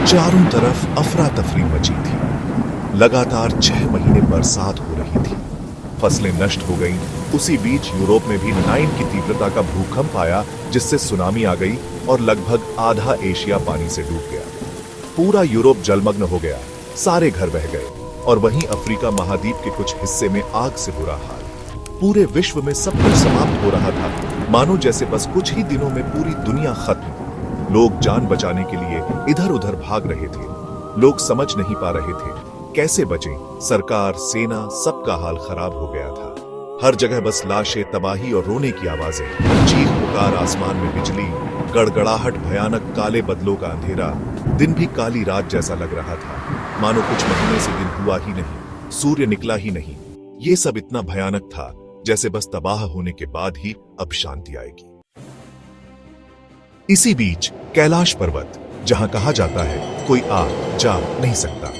चारों तरफ अफरा तफरी मची थी। लगातार 6 महीने बरसात हो रही थी, फसलें नष्ट हो गईं। उसी बीच यूरोप में भी 9 की तीव्रता का भूकंप आया, जिससे सुनामी आ गई और लगभग आधा एशिया पानी से डूब गया। पूरा यूरोप जलमग्न हो गया, सारे घर बह गए। और वहीं अफ्रीका महाद्वीप के कुछ हिस्से में आग से बुरा हाल। पूरे विश्व में सब कुछ समाप्त हो रहा था, मानो जैसे बस कुछ ही दिनों में पूरी दुनिया खत्म। लोग जान बचाने के लिए इधर उधर भाग रहे थे। लोग समझ नहीं पा रहे थे कैसे बचें। सरकार, सेना, सबका हाल खराब हो गया था। हर जगह बस लाशें, तबाही और रोने की आवाजें। चीख पुकार, आसमान में बिजली, गड़गड़ाहट, भयानक काले बदलों का अंधेरा। दिन भी काली रात जैसा लग रहा था, मानो कुछ महीने से दिन हुआ ही नहीं, सूर्य निकला ही नहीं। ये सब इतना भयानक था जैसे बस तबाह होने के बाद ही अब शांति आएगी। इसी बीच कैलाश पर्वत, जहां कहा जाता है कोई आ जा नहीं सकता,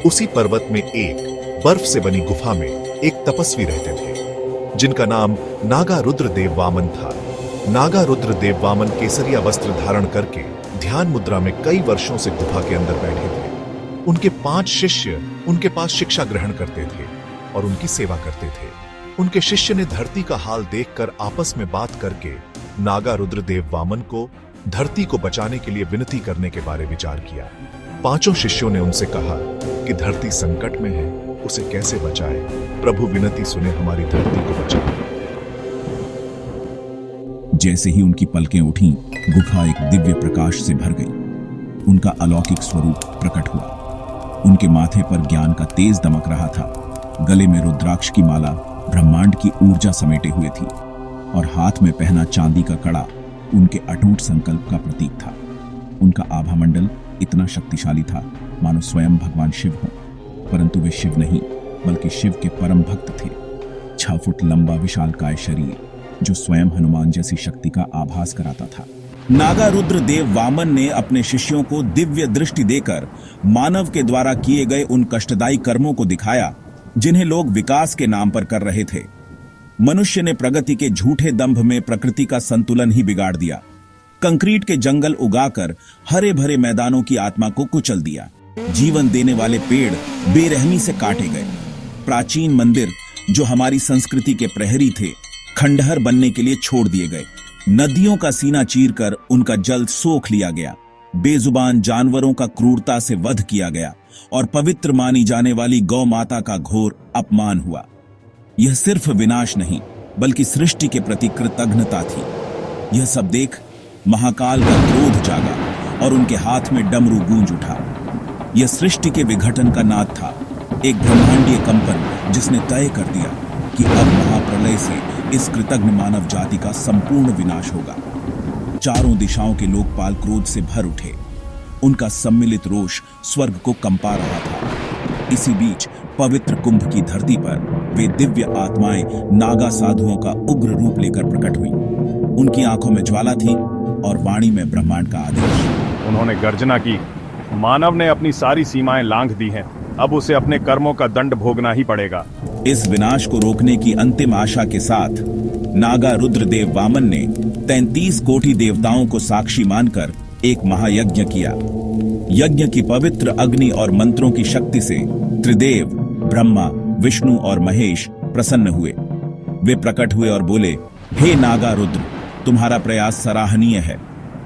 उसी पर्वत में एक बर्फ से बनी गुफा में एक तपस्वी रहते थे, जिनका नाम नागा रुद्रदेव वामन था। नागा रुद्रदेव वामन केसरिया वस्त्र धारण करके ध्यान मुद्रा में कई वर्षों से गुफा के अंदर बैठे थे। उनके 5 शिष्य उनके पास शिक्षा ग्रहण करते थे और उनकी सेवा करते थे। उनके शिष्य ने धरती का हाल देखकर आपस में बात करके नागा रुद्रदेव वामन को धरती को बचाने के लिए विनती करने के बारे विचार किया। 5 शिष्यों ने उनसे कहा कि धरती संकट में है, उसे कैसे बचाए। प्रभु, विनती सुने, हमारी धरती को बचाए। जैसे ही उनकी पलकें उठीं, गुफा एक दिव्य प्रकाश से भर गई। उनका अलौकिक स्वरूप प्रकट हुआ। उनके माथे पर ज्ञान का तेज दमक रहा था। गले में रुद्राक्ष की माला ब्रह्मांड की ऊर्जा समेटे हुए थी और हाथ में पहना चांदी का कड़ा उनके अटूट संकल्प का प्रतीक था। उनका आभामंडल इतना शक्तिशाली था मानो स्वयं भगवान शिव हों, परंतु वे शिव नहीं बल्कि शिव के परम भक्त थे। 6 फुट लंबा विशालकाय शरीर जो स्वयं हनुमान जैसी शक्ति का आभास कराता था। नागा रुद्रदेव वामन ने अपने शिष्यों को दिव्य दृष्टि देकर मानव के द्वारा किए गए उन कष्टदायी कर्मों को दिखाया जिन्हें लोग विकास के नाम पर कर रहे थे। मनुष्य ने प्रगति के झूठे दंभ में प्रकृति का संतुलन ही बिगाड़ दिया। कंक्रीट के जंगल उगाकर हरे भरे मैदानों की आत्मा को कुचल दिया। जीवन देने वाले पेड़ बेरहमी से काटे गए। प्राचीन मंदिर जो हमारी संस्कृति के प्रहरी थे, खंडहर बनने के लिए छोड़ दिए गए। नदियों का सीना चीरकर उनका जल सोख लिया गया। बेजुबान जानवरों का क्रूरता से वध किया गया और पवित्र मानी जाने वाली गौ माता का घोर अपमान हुआ। यह सिर्फ विनाश नहीं बल्कि सृष्टि के प्रति कृतज्ञता थी। यह सब देख महाकाल का क्रोध जागा और उनके हाथ में डमरू गूंज उठा। यह सृष्टि के विघटन का नाद था, एक ब्रह्मांडीय कंपन जिसने तय कर दिया कि अब महाप्रलय से इस कृतज्ञ मानव जाति का संपूर्ण विनाश होगा। चारों दिशाओं के लोकपाल क्रोध से भर उठे। उनका सम्मिलित रोष स्वर्ग को कंपा रहा था। इसी बीच पवित्र कुंभ की धरती पर वे दिव्य आत्माएं नागा साधुओं का उग्र रूप लेकर प्रकट हुई। उनकी आंखों में ज्वाला थी और वाणी में ब्रह्मांड का आदेश। उन्होंने गर्जना की, मानव ने अपनी सारी सीमाएं लांघ दी हैं, अब उसे अपने कर्मों का दंड भोगना ही पड़ेगा। इस विनाश को रोकने की अंतिम आशा के साथ नागा रुद्रदेव वामन ने 33 कोटि देवताओं को साक्षी मानकर एक महायज्ञ किया। यज्ञ की पवित्र अग्नि और मंत्रों की शक्ति से त्रिदेव ब्रह्मा, विष्णु और महेश प्रसन्न हुए। वे प्रकट हुए और बोले, हे नागा रुद्र, तुम्हारा प्रयास सराहनीय है।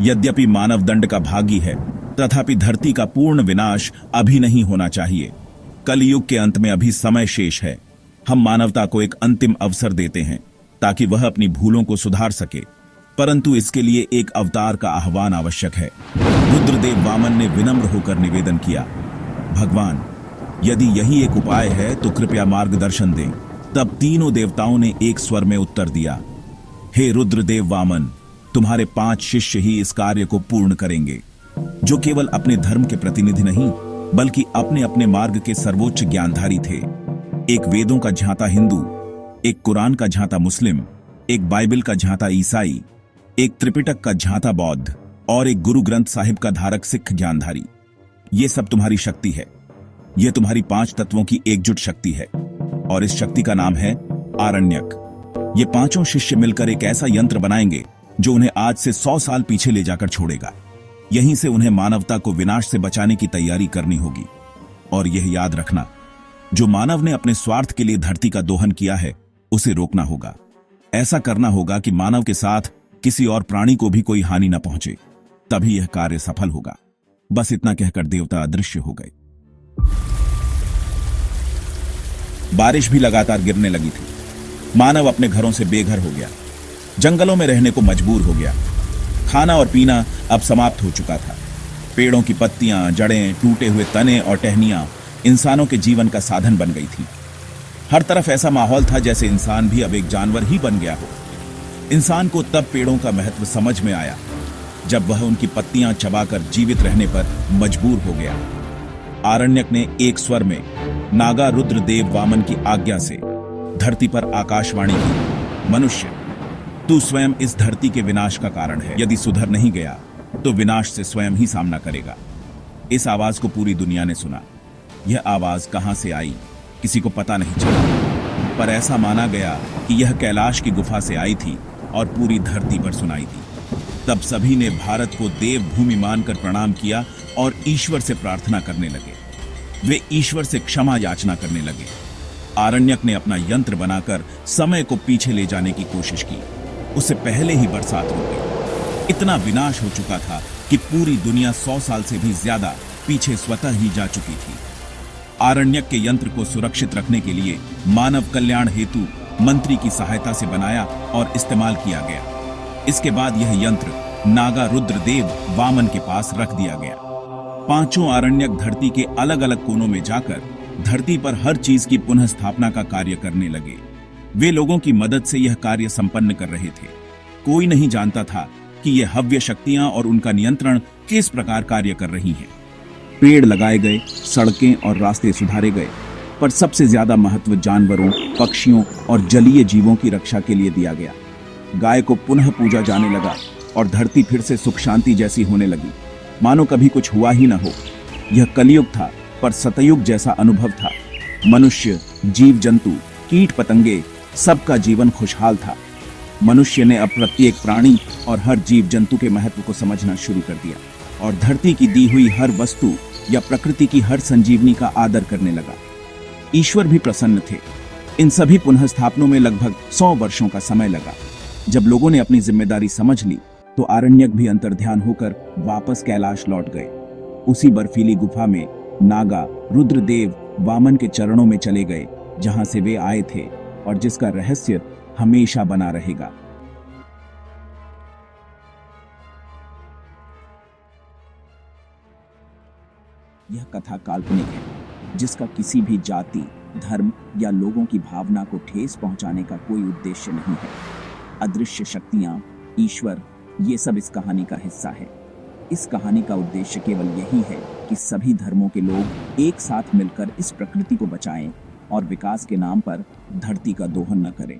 यद्यपि मानव दंड का भागी है, तथापि धरती का पूर्ण विनाश अभी नहीं होना चाहिए। कलयुग के अंत में अभी समय शेष है। हम मानवता को एक अंतिम अवसर देते हैं ताकि वह अपनी भूलों को सुधार सके, परंतु इसके लिए एक अवतार का आह्वान आवश्यक है। रुद्रदेव वामन ने विनम्र होकर निवेदन किया, भगवान, यदि यही एक उपाय है तो कृपया मार्गदर्शन दें। तब तीनों देवताओं ने एक स्वर में उत्तर दिया, हे रुद्रदेव वामन, तुम्हारे 5 शिष्य ही इस कार्य को पूर्ण करेंगे, जो केवल अपने धर्म के प्रतिनिधि नहीं बल्कि अपने अपने मार्ग के सर्वोच्च ज्ञानधारी थे। एक वेदों का झांता हिंदू, एक कुरान का झांता मुस्लिम, एक बाइबल का झांता ईसाई, एक त्रिपिटक का झांता बौद्ध और एक गुरु ग्रंथ साहिब का धारक सिख ज्ञानधारी। ये सब तुम्हारी शक्ति है। यह तुम्हारी 5 तत्वों की एकजुट शक्ति है और इस शक्ति का नाम है आरण्यक। ये 5 शिष्य मिलकर एक ऐसा यंत्र बनाएंगे जो उन्हें आज से 100 साल पीछे ले जाकर छोड़ेगा। यहीं से उन्हें मानवता को विनाश से बचाने की तैयारी करनी होगी। और यह याद रखना, जो मानव ने अपने स्वार्थ के लिए धरती का दोहन किया है, उसे रोकना होगा। ऐसा करना होगा कि मानव के साथ किसी और प्राणी को भी कोई हानि न पहुंचे, तभी यह कार्य सफल होगा। बस इतना कहकर देवता अदृश्य हो गए। बारिश भी लगातार गिरने लगी थी। मानव अपने घरों से बेघर हो गया, जंगलों में रहने को मजबूर हो गया। खाना और पीना अब समाप्त हो चुका था। पेड़ों की पत्तियां, जड़ें, टूटे हुए तने और टहनियां इंसानों के जीवन का साधन बन गई थी। हर तरफ ऐसा माहौल था जैसे इंसान भी अब एक जानवर ही बन गया हो। इंसान को तब पेड़ों का महत्व समझ में आया जब वह उनकी पत्तियां चबाकर जीवित रहने पर मजबूर हो गया। आरण्यक ने एक स्वर में नागा रुद्रदेव वामन की आज्ञा से धरती पर आकाशवाणी की, मनुष्य, तू स्वयं इस धरती के विनाश का कारण है। यदि सुधर नहीं गया तो विनाश से स्वयं ही सामना करेगा। इस आवाज को पूरी दुनिया ने सुना। यह आवाज कहां से आई किसी को पता नहीं चला, पर ऐसा माना गया कि यह कैलाश की गुफा से आई थी और पूरी धरती पर सुनाई दी। तब सभी ने भारत को देव भूमि मानकर प्रणाम किया और ईश्वर से प्रार्थना करने लगे। वे ईश्वर से क्षमा याचना करने लगे। आरण्यक ने अपना यंत्र बनाकर समय को पीछे ले जाने की कोशिश की। उससे पहले ही बरसात हो गई। इतना विनाश हो चुका था कि पूरी दुनिया 100 साल से भी ज्यादा पीछे स्वतः ही जा चुकी थी। आरण्यक के यंत्र को सुरक्षित रखने के लिए मानव कल्याण हेतु मंत्री की सहायता से बनाया और इस्तेमाल किया गया। इसके बाद यह यंत्र नागा रुद्रदेव वामन के पास रख दिया गया। पांचों आरण्यक धरती के अलग अलग कोनों में जाकर धरती पर हर चीज की पुनः स्थापना का कार्य करने लगे। वे लोगों की मदद से यह कार्य संपन्न कर रहे थे। कोई नहीं जानता था कि ये हव्य शक्तियां और उनका नियंत्रण किस प्रकार कार्य कर रही हैं। पेड़ लगाए गए, सड़कें और रास्ते सुधारे गए, पर सबसे ज्यादा महत्व जानवरों, पक्षियों और जलीय जीवों की रक्षा के लिए दिया गया। गाय को पुनः पूजा जाने लगा और धरती फिर से सुख शांति जैसी होने लगी, मानो कभी कुछ हुआ ही न हो। यह कलयुग था, पर सतयुग जैसा अनुभव था। मनुष्य, जीव जंतु, कीट पतंगे, सबका जीवन खुशहाल था। मनुष्य ने अब प्रत्येक प्राणी और हर जीव जंतु के महत्व को समझना शुरू कर दिया और धरती की दी हुई हर वस्तु या प्रकृति की हर संजीवनी का आदर करने लगा। ईश्वर भी प्रसन्न थे। इन सभी पुनः स्थापनों में लगभग 100 वर्षों का समय लगा। जब लोगों ने अपनी जिम्मेदारी समझ ली तो आरण्यक भी अंतर्ध्यान होकर वापस कैलाश लौट गए। उसी बर्फीली गुफा में नागा रुद्रदेव वामन के चरणों में चले गए, जहां से वे आए थे और जिसका रहस्य हमेशा बना रहेगा। यह कथा काल्पनिक है, जिसका किसी भी जाति, धर्म या लोगों की भावना को ठेस पहुंचाने का कोई उद्देश्य नहीं है। अदृश्य शक्तियां, ईश्वर, ये सब इस कहानी का हिस्सा है। इस कहानी का उद्देश्य केवल यही है कि सभी धर्मों के लोग एक साथ मिलकर इस प्रकृति को बचाएं और विकास के नाम पर धरती का दोहन न करें।